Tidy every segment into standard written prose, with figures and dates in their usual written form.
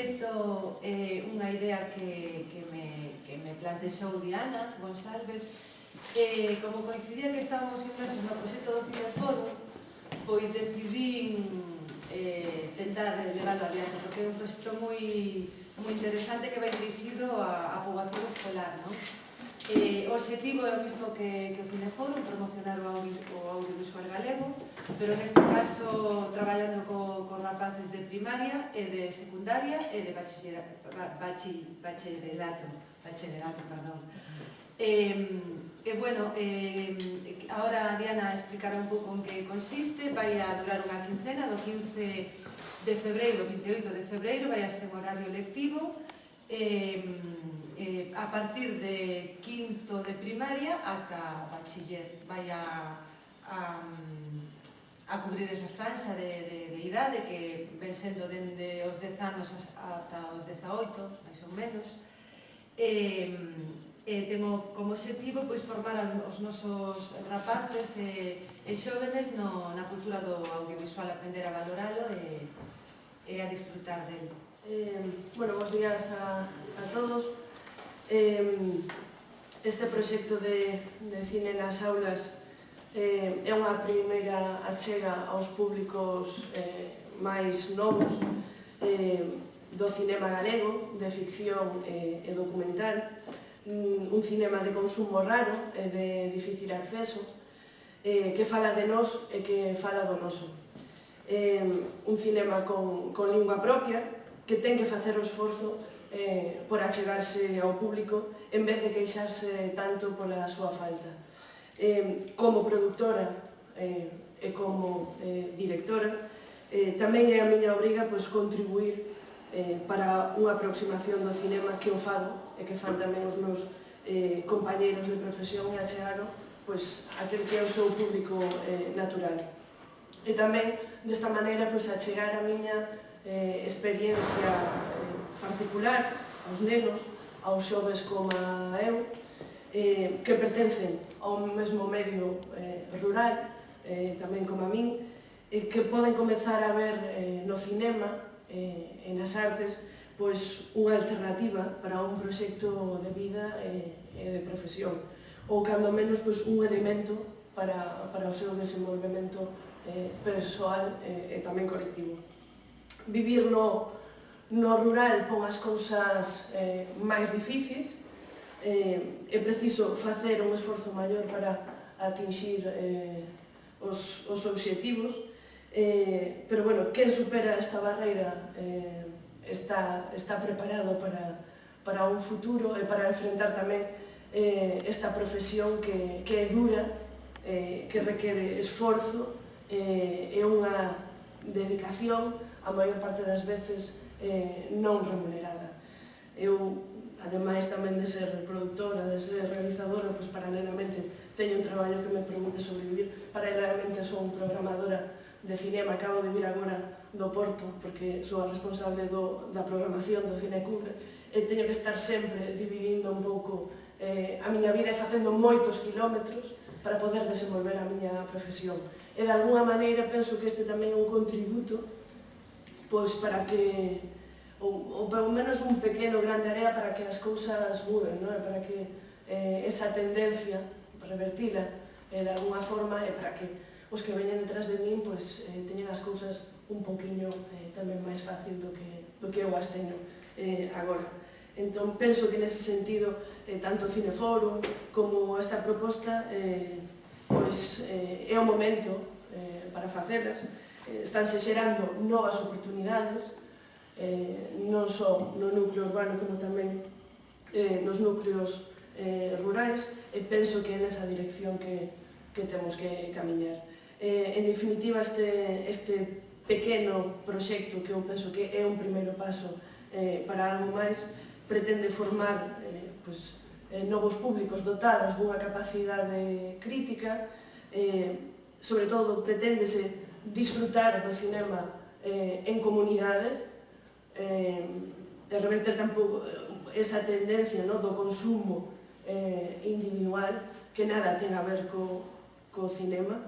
proxecto é unha idea que me plantexou Diana González. Como coincidía que estábamos inmersos no proxecto do Cineforo, pois decidín tentar leválo adiante, porque é un proxecto moi interesante que vai dirixido á poboación escolar, non? O obxectivo é o mesmo que o Cineforo, promocionar o audiovisual galego, pero neste caso traballando con rapaces de primaria e de secundaria e de bachillerato, perdón. Ahora Diana explicará un pouco en que consiste. Vai a durar unha quincena, do 15 de febreiro, 28 de febreiro, vai a ser un horario lectivo, a partir de quinto de primaria ata bachiller. Vai a cubrir esa franxa de idade que ven sendo dende os 10 anos ata os 18, máis ou menos. Tengo como objetivo formar os nosos rapaces e xóvenes na cultura do audiovisual, aprender a valoralo e a disfrutar dele. Bos días a todos. Este proxecto de cine nas aulas é unha primeira achega aos públicos máis novos do cinema galego, de ficción e documental, un cinema de consumo raro e de difícil acceso, que fala de nós e que fala do noso. Un cinema con lingua propia, que ten que facer o esforzo por achegarse ao público en vez de queixarse tanto pola súa falta. Como productora e como directora, tamén é a miña obriga contribuir para unha aproximación do cinema que o fago e que fan tamén os meus compañeiros de profesión e achegaro aquel que é o seu público natural. E tamén, desta maneira, achegar a miña experiencia particular aos nenos, aos xoves como eu, que pertencen ao mesmo medio rural, tamén como a min, que poden comezar a ver no cinema e nas artes unha alternativa para un proxecto de vida e de profesión, ou cando menos un elemento para o seu desenvolvemento persoal e tamén colectivo. Vivir no rural pon as cousas máis difíciles, é preciso facer un esforzo maior para atinxir os obxectivos, pero, quen supera esta barreira está preparado para un futuro e para enfrentar tamén esta profesión que é dura, que requere esforzo e unha dedicación, a maior parte das veces non remunerada. Eu, ademais tamén de ser productora, de ser realizadora, paralelamente teño un traballo que me permite sobrevivir. Paralelamente son programadora de cinema, acabo de vir agora do Porto, porque sou a responsable da programación do Cinecubre, e teño que estar sempre dividindo un pouco a miña vida e facendo moitos kilómetros para poder desenvolver a miña profesión. E, de alguna maneira, penso que este tamén é un contributo para que, ou pelo menos un pequeno grande área para que as cousas muden, para que esa tendencia, revertila de alguna forma, e para que os que veñen detrás de min teñen as cousas un poquinho tamén máis fácil do que eu as teño agora. Entón, penso que nese sentido, tanto o Cineforo como esta proposta é o momento para facelas. Estánse xerando novas oportunidades, non só no núcleo urbano como tamén nos núcleos rurais, e penso que é nesa dirección que temos que camiñar. En definitiva, este pequeno proxecto, que eu penso que é un primeiro paso para algo máis, pretende formar novos públicos dotados dunha capacidade crítica, sobre todo preténdese disfrutar do cinema en comunidade, e reverter tampouco esa tendencia do consumo individual que nada ten a ver co cinema,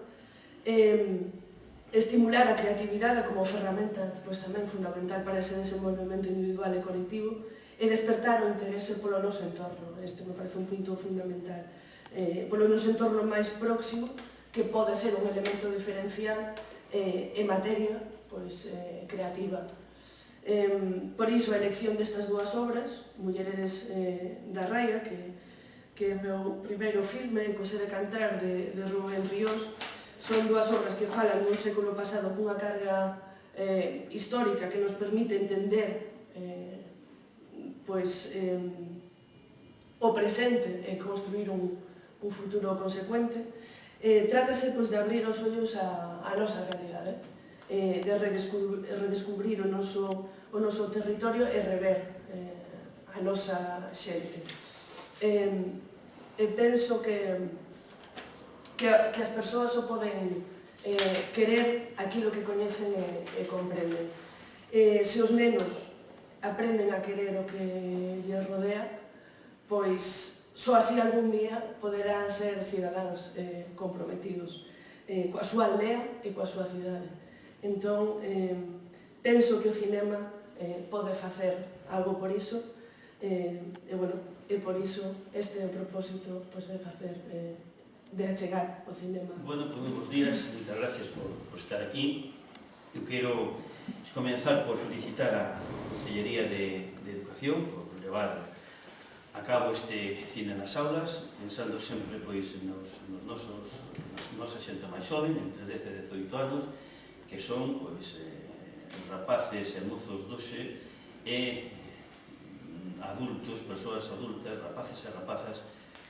e estimular a creatividade como ferramenta tamén fundamental para ese desenvolvemento individual e colectivo e despertar o interese polo noso entorno. Este me parece un punto fundamental. Polo noso entorno máis próximo, que pode ser un elemento diferencial en materia creativa. Por iso a elección destas dúas obras, Mulleres da Raia, que é o meu primeiro filme, Cosé de Cantar, de Rubén Ríos, son dúas obras que falan dun século pasado cunha carga histórica que nos permite entender o presente e construir un futuro consecuente. Trátase de abrir os ollos á nosa realidade, de redescubrir o noso territorio e rever a nosa xente. Penso que as persoas o poden querer aquilo que coñecen e comprenden. Se os nenos aprenden a querer o que lles rodea, pois só así algún día poderán ser cidadáns comprometidos coa súa aldea e coa súa cidade. Entón, penso que o cinema pode facer algo por iso, e por iso este é o propósito de facer de achegar o cinema. Bueno, pues buenos días, moitas gracias por estar aquí. Eu quero comenzar por solicitar a Consellería de Educación por levar a cabo este cine nas aulas, pensando sempre nas nosa xente máis xoven, entre 10 e 18 anos, que son rapaces e mozos doxe e adultos, persoas adultas, rapaces e rapazas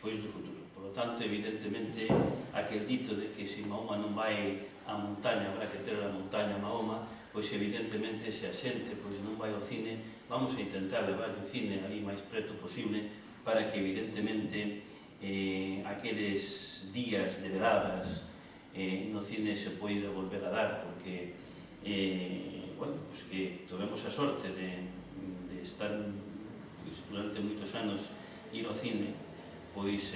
do futuro. Por lo tanto, evidentemente, aquel dito de que se Mahoma non vai á montaña, habrá que ter a montaña a Mahoma, pois evidentemente se a xente non vai ao cine, vamos a intentar levar o cine ali máis preto posible para que evidentemente aqueles días de veladas no cine se poida volver a dar, porque que tovemos a sorte de estar durante moitos anos ir ao cine, pois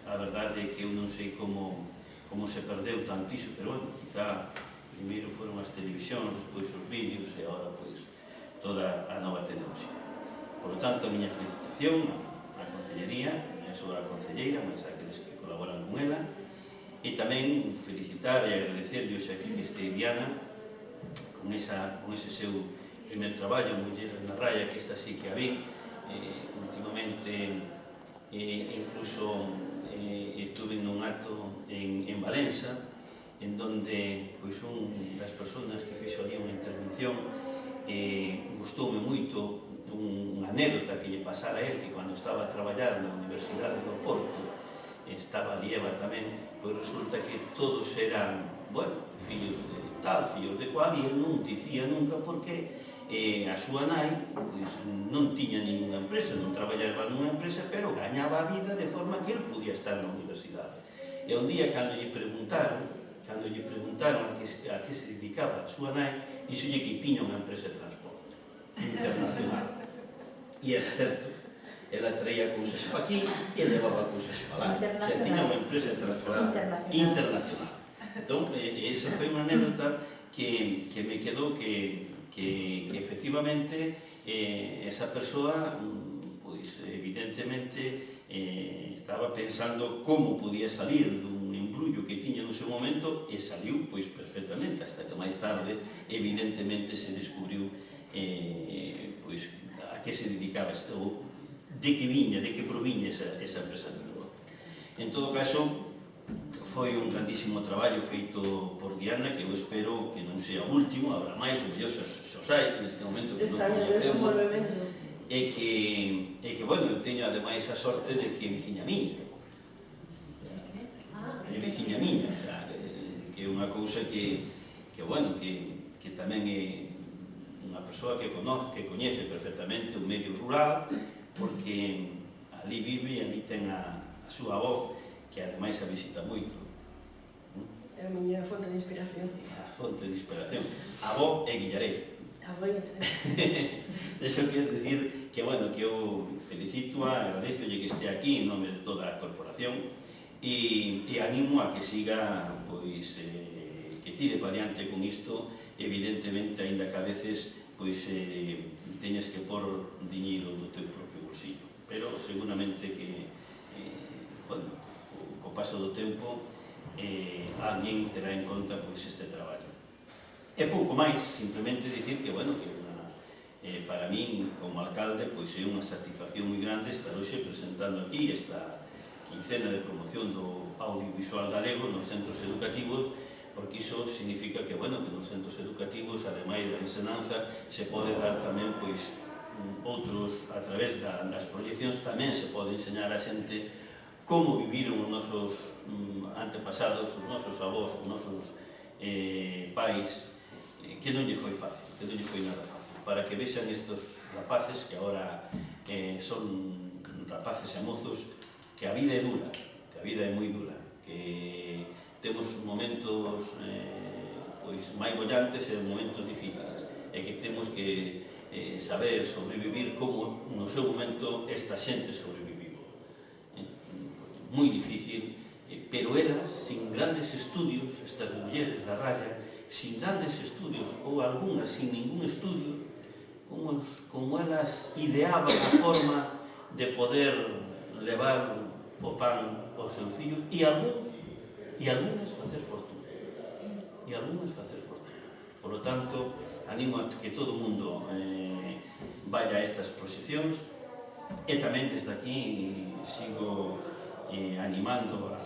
a verdade é que eu non sei como se perdeu tanto iso, pero quizá primeiro foron as televisións, despois os vídeos e agora toda a nova tecnoloxía. Por lo tanto, a miña felicitación á Consellería, non só a Conselleira, mas aqueles que colaboran con ela, e tamén felicitar e agradecerlle a que este Diana con ese seu primer traballo, Mulleres na Raia, que esta sí que a vi últimamente. Incluso estuve nun acto en Valença, en donde un das persoas que fixo ali unha intervención gustoume moito unha anécdota que lle pasara a él, que cando estaba a traballar na Universidade do Porto, estaba ali Eva tamén, pois resulta que todos eran, fillos de tal, fillos de cual, e él non dicía nunca porque a súa nai non tiña ninguna empresa, non traballaba nunha empresa, pero gañaba a vida de forma que él podía estar na universidade. E un día, cando lle preguntaron a que se dedicaba a súa nai, dixolle que tiña unha empresa de transporte internacional. E é certo, ela traía cousas para aquí e levaba cousas para lá. O sea, tiña unha empresa de transporte internacional. Entón, esa foi unha anécdota que me quedou que efectivamente esa persoa evidentemente estaba pensando como podía salir dun embrullo que tiña no seu momento e saliu perfectamente, hasta que máis tarde evidentemente se descubriu a que se dedicaba, de que viña, de que proviña esa empresa de transporte. En todo caso, foi un grandísimo traballo feito por Diana, que eu espero que non sea o último, habrá máis, o mellor xosai, neste momento que non coñecemos, e que, eu teño ademais a sorte de que é veciña miña. É veciña miña, que é unha cousa que tamén é unha persoa que coñece perfectamente o medio rural, porque ali vive e ali ten a súa avó, que ademais a visita moito. É a miña fonte de inspiración. A fonte de inspiración. A avó é Guillareira. A avó é Guillareira. Eso quero dicir que eu felicito-a, agradezolle que este aquí en nome de toda a corporación e animo a que siga, que tire para diante con isto, evidentemente, aínda que a veces pois teñes que pôr diñeiro do teu propio bolsillo. Pero seguramente que bueno, co paso do tempo alguén terá en conta pois este traballo. E pouco máis, simplemente dicir que, bueno, que para min, como alcalde, pois é unha satisfacción moi grande estar hoxe presentando aquí esta quincena de promoción do audiovisual galego nos centros educativos, porque iso significa que, bueno, que nos centros educativos, ademais da ensinanza, se pode dar tamén, pois, outros, a través das proyeccións, tamén se pode enseñar a xente como viviron os nosos antepasados, os nosos avós, os nosos pais, que non lle foi fácil, que non lle foi nada fácil, para que vexan estes rapaces que agora son rapaces e mozos, que a vida é dura, que a vida é moi dura, que temos momentos pois máis bollantes e momentos difíciles, e que temos que saber sobrevivir como no seu momento esta xente sobreviviu. Moi difícil, pero elas, sin grandes estudios, estas mulleres da raya, sin grandes estudios, ou algunhas sin ningún estudio, como elas ideaban a forma de poder levar o pan aos seus fillos e algúnas facer fortuna. Por lo tanto, animo a que todo o mundo vaya a estas proxeccións e tamén desde aquí sigo animando a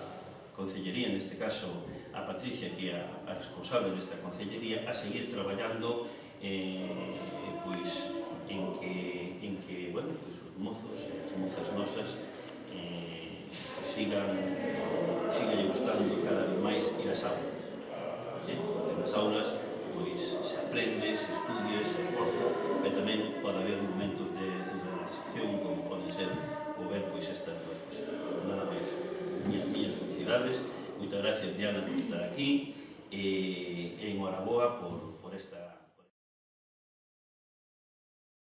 Concellería, neste caso a Patricia, que é a responsable desta Concellería, a seguir traballando pois en que bueno, pois os mozos e as mozas nosas sigan gustando cada vez máis ir ás aulas. Nas aulas pois se aprende, se estudia, se esforza, pero tamén pode haber momentos de relaxación, como poden ser o ver pois estas duas cosas. Nada máis, miñas felicidades, moitas gracias, Diana, por estar aquí, e enhoraboa por